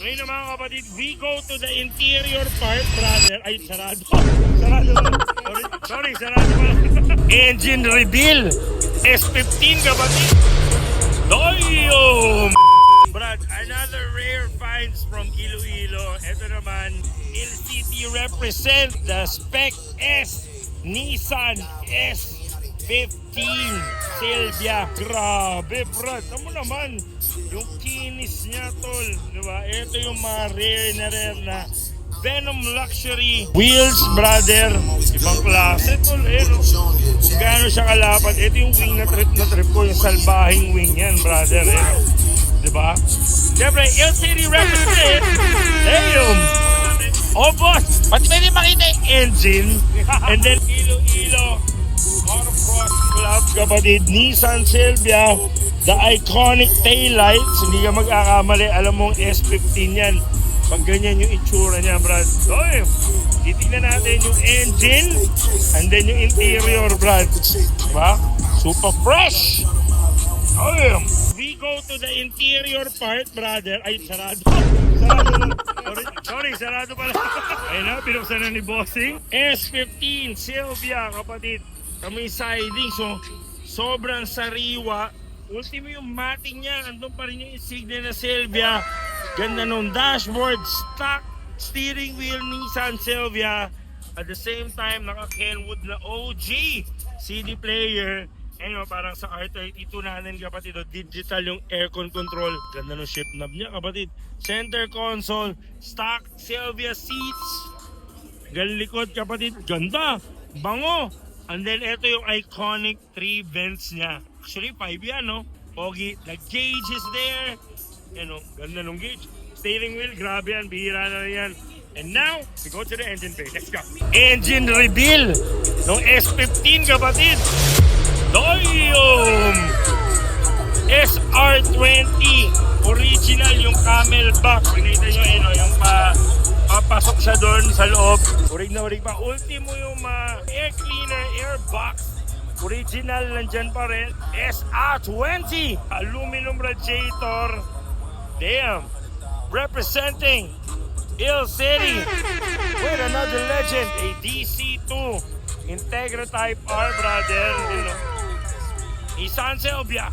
Ngayon mga kapatid, we go to the interior part, brother. Ay, sarado. Sarado. Sorry, sarado pala. Engine reveal. S15 kapatid. Doyo! Brad, another rare finds from Iloilo. Ito naman, LCT represent the Spec S Nissan S15 Silvia. Grabe, Brad. Tamo naman, yung kinis niya, tol. Diba? Ito yung mga rare na Venom Luxury wheels, brother. Ibang klase, tol. No? Kung gaano siya kalapad. Ito yung wing na trip ko. Yung salbahing wing yan, brother. Diba? Siyempre, LCD represent. Damn! Oh, boss! Pati pwede makita yung engine. And then, Iloilo Motocross Club, kapatid. Nissan Silvia. The iconic taillights. Hindi ka mag-akamali. Alam mong S15 yan. Pag ganyan yung itsura niya, Brad. So, titignan natin yung engine and then yung interior, Brad. Diba? Super fresh! Oh, we go to the interior part, brother. Ay, sarado. Sorry, sarado pala. Ayun na, pinuksan na ni Bossing. S15 Silvia, kapatid. Kami siding, so sobrang sariwa. Ultimo yung mating niya, andun pa rin yung insignia na Silvia. Ganda nung dashboard, stock steering wheel Nissan Silvia. At the same time, naka-Kenwood na OG CD player. Ayun, parang sa R32 natin, kapatid, digital yung aircon control. Ganda ng shift knob niya, kapatid. Center console, stock Silvia seats. Galikod, kapatid. Ganda, bango. And then ito yung iconic 3 vents niya. Actually 5 yan, no? Pogi, the gauge is there. Yan, no? Ganda ng gauge. Steering wheel, grabe yan, bihira na yan. And now, we go to the engine bay. Let's go. Engine reveal ng S15, kapatid. Doyum! SR20 original yung camelback. Pinita nyo yung papasok siya doon sa loob. Urig na urig pa. Ultimo yung air cleaner, air box. Original nandyan pa rin. SR20 aluminum radiator. Damn! Representing Hill City with another legend, a DC2 Integra Type R, brother. Nissan Silvia.